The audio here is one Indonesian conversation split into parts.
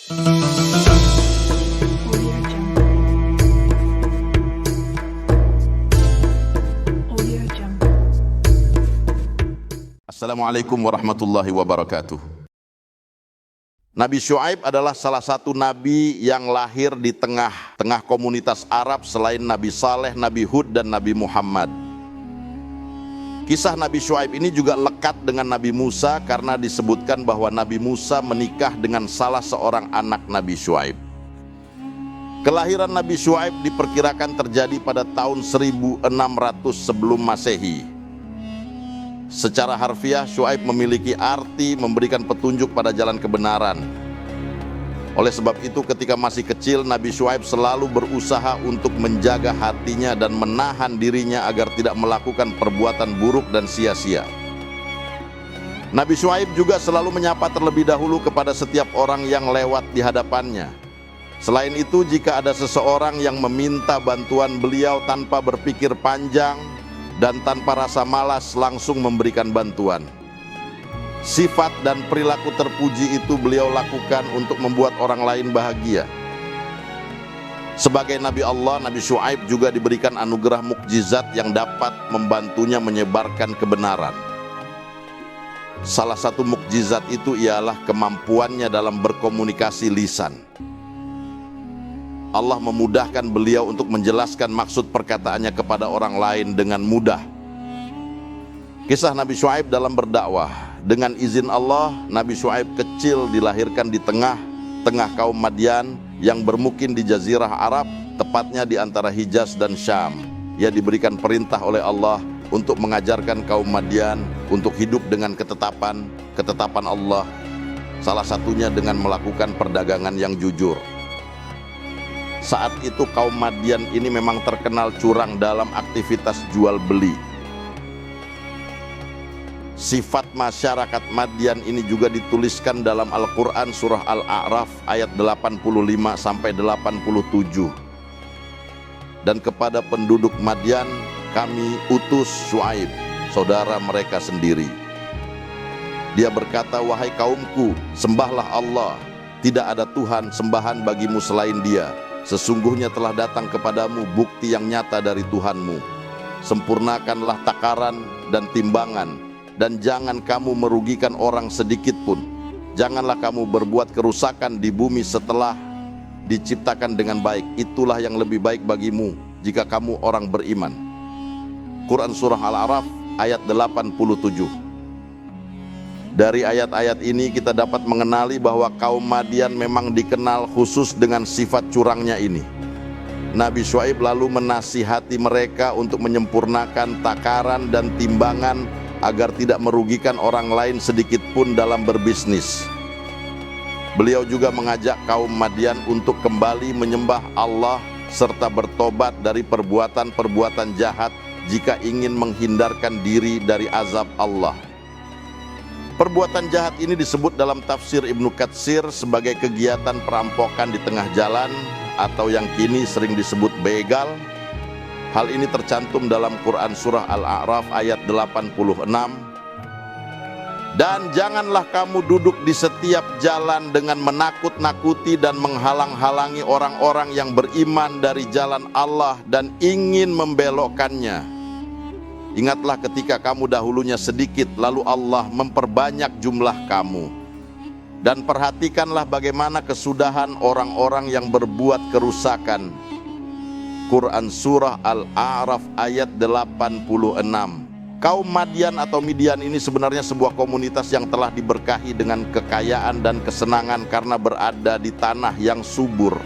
Audio Jungle. Audio Jungle. Assalamualaikum warahmatullahi wabarakatuh. Nabi Syuaib adalah salah satu nabi yang lahir di tengah komunitas Arab selain Nabi Saleh, Nabi Hud, dan Nabi Muhammad. Kisah Nabi Syuaib ini juga lekat dengan Nabi Musa karena disebutkan bahwa Nabi Musa menikah dengan salah seorang anak Nabi Syuaib. Kelahiran Nabi Syuaib diperkirakan terjadi pada tahun 1600 sebelum Masehi. Secara harfiah, Syuaib memiliki arti memberikan petunjuk pada jalan kebenaran. Oleh sebab itu, ketika masih kecil, Nabi Syuaib selalu berusaha untuk menjaga hatinya dan menahan dirinya agar tidak melakukan perbuatan buruk dan sia-sia. Nabi Syuaib juga selalu menyapa terlebih dahulu kepada setiap orang yang lewat di hadapannya. Selain itu, jika ada seseorang yang meminta bantuan beliau tanpa berpikir panjang dan tanpa rasa malas, langsung memberikan bantuan. Sifat dan perilaku terpuji itu beliau lakukan untuk membuat orang lain bahagia. Sebagai Nabi Allah, Nabi Syuaib juga diberikan anugerah mukjizat yang dapat membantunya menyebarkan kebenaran. Salah satu mukjizat itu ialah kemampuannya dalam berkomunikasi lisan. Allah memudahkan beliau untuk menjelaskan maksud perkataannya kepada orang lain dengan mudah. Kisah Nabi Syuaib dalam berdakwah. Dengan izin Allah, Nabi Syuaib kecil dilahirkan di tengah kaum Madian yang bermukim di Jazirah Arab, tepatnya di antara Hijaz dan Syam. Ia diberikan perintah oleh Allah untuk mengajarkan kaum Madian untuk hidup dengan ketetapan Allah, salah satunya dengan melakukan perdagangan yang jujur. Saat itu kaum Madian ini memang terkenal curang dalam aktivitas jual beli. Sifat masyarakat Madian ini juga dituliskan dalam Al-Quran surah Al-A'raf ayat 85-87. Dan kepada penduduk Madian kami utus Syuaib, saudara mereka sendiri. Dia berkata, wahai kaumku, sembahlah Allah, tidak ada Tuhan sembahan bagimu selain Dia. Sesungguhnya telah datang kepadamu bukti yang nyata dari Tuhanmu. Sempurnakanlah takaran dan timbangan, dan jangan kamu merugikan orang sedikit pun. Janganlah kamu berbuat kerusakan di bumi setelah diciptakan dengan baik. Itulah yang lebih baik bagimu jika kamu orang beriman. Quran surah Al-A'raf ayat 87. Dari ayat-ayat ini kita dapat mengenali bahwa kaum Madian memang dikenal khusus dengan sifat curangnya ini. Nabi Syuaib lalu menasihati mereka untuk menyempurnakan takaran dan timbangan agar tidak merugikan orang lain sedikit pun dalam berbisnis. Beliau juga mengajak kaum Madian untuk kembali menyembah Allah serta bertobat dari perbuatan-perbuatan jahat jika ingin menghindarkan diri dari azab Allah. Perbuatan jahat ini disebut dalam tafsir Ibnu Katsir sebagai kegiatan perampokan di tengah jalan atau yang kini sering disebut begal. Hal ini tercantum dalam Quran surah Al-A'raf ayat 86. Dan janganlah kamu duduk di setiap jalan dengan menakut-nakuti dan menghalang-halangi orang-orang yang beriman dari jalan Allah dan ingin membelokkannya. Ingatlah ketika kamu dahulunya sedikit, lalu Allah memperbanyak jumlah kamu. Dan perhatikanlah bagaimana kesudahan orang-orang yang berbuat kerusakan. Quran surah Al-A'raf ayat 86. Kaum Madian atau Midian ini sebenarnya sebuah komunitas yang telah diberkahi dengan kekayaan dan kesenangan karena berada di tanah yang subur.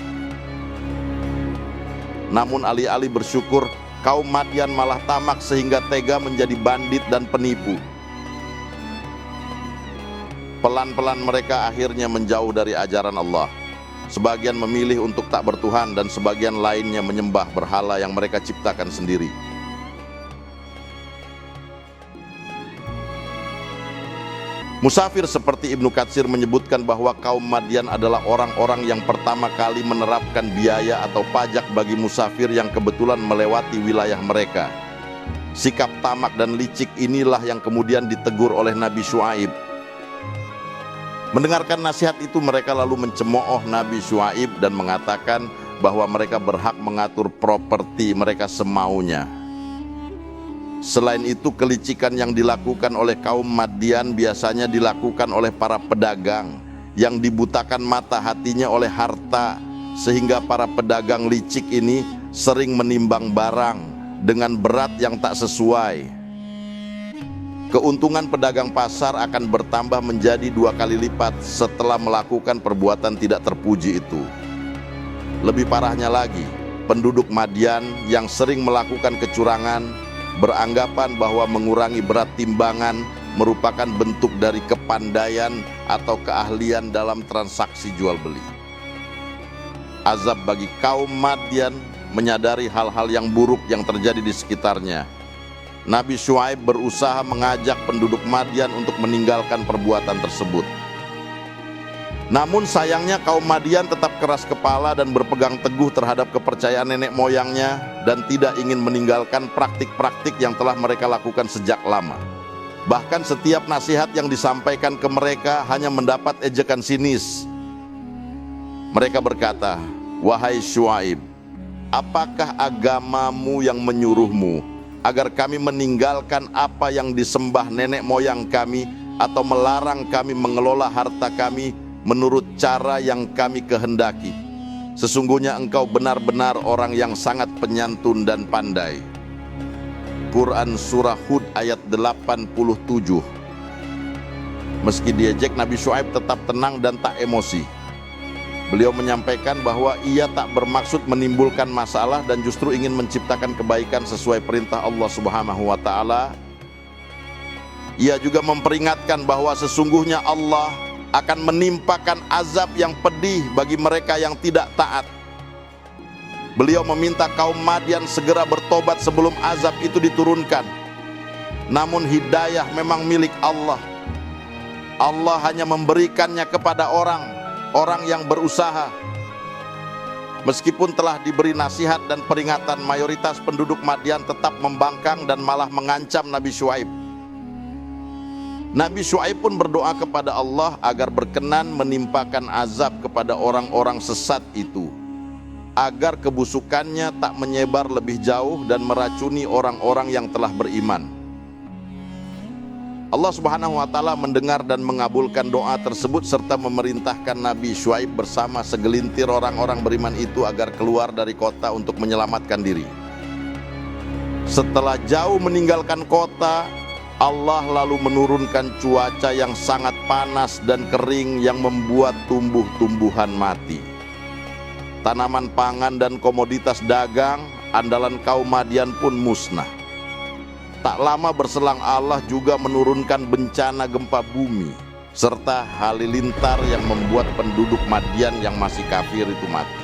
Namun alih-alih bersyukur, kaum Madian malah tamak sehingga tega menjadi bandit dan penipu. Pelan-pelan mereka akhirnya menjauh dari ajaran Allah. Sebagian memilih untuk tak bertuhan dan sebagian lainnya menyembah berhala yang mereka ciptakan sendiri. Musafir seperti Ibnu Katsir menyebutkan bahwa kaum Madian adalah orang-orang yang pertama kali menerapkan biaya atau pajak bagi musafir yang kebetulan melewati wilayah mereka. Sikap tamak dan licik inilah yang kemudian ditegur oleh Nabi Syuaib. Mendengarkan nasihat itu, mereka lalu mencemooh Nabi Syuaib dan mengatakan bahwa mereka berhak mengatur properti mereka semaunya. Selain itu, kelicikan yang dilakukan oleh kaum Madian biasanya dilakukan oleh para pedagang yang dibutakan mata hatinya oleh harta, sehingga para pedagang licik ini sering menimbang barang dengan berat yang tak sesuai. Keuntungan pedagang pasar akan bertambah menjadi 2 kali lipat setelah melakukan perbuatan tidak terpuji itu. Lebih parahnya lagi, penduduk Madian yang sering melakukan kecurangan beranggapan bahwa mengurangi berat timbangan merupakan bentuk dari kepandaian atau keahlian dalam transaksi jual beli. Azab bagi kaum Madian menyadari hal-hal yang buruk yang terjadi di sekitarnya. Nabi Syuaib berusaha mengajak penduduk Madian untuk meninggalkan perbuatan tersebut. Namun sayangnya kaum Madian tetap keras kepala dan berpegang teguh terhadap kepercayaan nenek moyangnya dan tidak ingin meninggalkan praktik-praktik yang telah mereka lakukan sejak lama. Bahkan setiap nasihat yang disampaikan ke mereka hanya mendapat ejekan sinis. Mereka berkata, "Wahai Syuaib, apakah agamamu yang menyuruhmu agar kami meninggalkan apa yang disembah nenek moyang kami atau melarang kami mengelola harta kami menurut cara yang kami kehendaki? Sesungguhnya engkau benar-benar orang yang sangat penyantun dan pandai." Quran Surah Hud ayat 87. Meski diejek, Nabi Syuaib tetap tenang dan tak emosi. Beliau menyampaikan bahwa ia tak bermaksud menimbulkan masalah dan justru ingin menciptakan kebaikan sesuai perintah Allah Subhanahu wa Ta'ala. Ia juga memperingatkan bahwa sesungguhnya Allah akan menimpakan azab yang pedih bagi mereka yang tidak taat. Beliau meminta kaum Madian segera bertobat sebelum azab itu diturunkan. Namun hidayah memang milik Allah. Allah hanya memberikannya kepada orang yang berusaha. Meskipun telah diberi nasihat dan peringatan, mayoritas penduduk Madian tetap membangkang dan malah mengancam Nabi Syuaib. Nabi Syuaib pun berdoa kepada Allah agar berkenan menimpakan azab kepada orang-orang sesat itu, agar kebusukannya tak menyebar lebih jauh dan meracuni orang-orang yang telah beriman. Allah Subhanahu wa Ta'ala mendengar dan mengabulkan doa tersebut serta memerintahkan Nabi Syuaib bersama segelintir orang-orang beriman itu agar keluar dari kota untuk menyelamatkan diri. Setelah jauh meninggalkan kota, Allah lalu menurunkan cuaca yang sangat panas dan kering yang membuat tumbuh-tumbuhan mati. Tanaman pangan dan komoditas dagang andalan kaum Madian pun musnah. Tak lama berselang Allah juga menurunkan bencana gempa bumi serta halilintar yang membuat penduduk Madian yang masih kafir itu mati.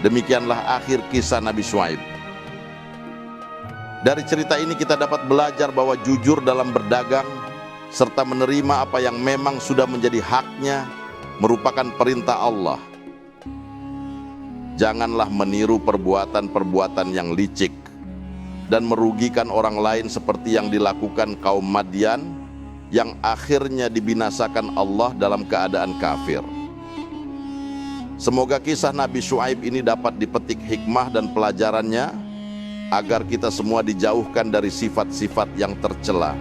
Demikianlah akhir kisah Nabi Syuaib. Dari cerita ini kita dapat belajar bahwa jujur dalam berdagang serta menerima apa yang memang sudah menjadi haknya merupakan perintah Allah. Janganlah meniru perbuatan-perbuatan yang licik dan merugikan orang lain seperti yang dilakukan kaum Madian yang akhirnya dibinasakan Allah dalam keadaan kafir. Semoga kisah Nabi Syuaib ini dapat dipetik hikmah dan pelajarannya agar kita semua dijauhkan dari sifat-sifat yang tercela.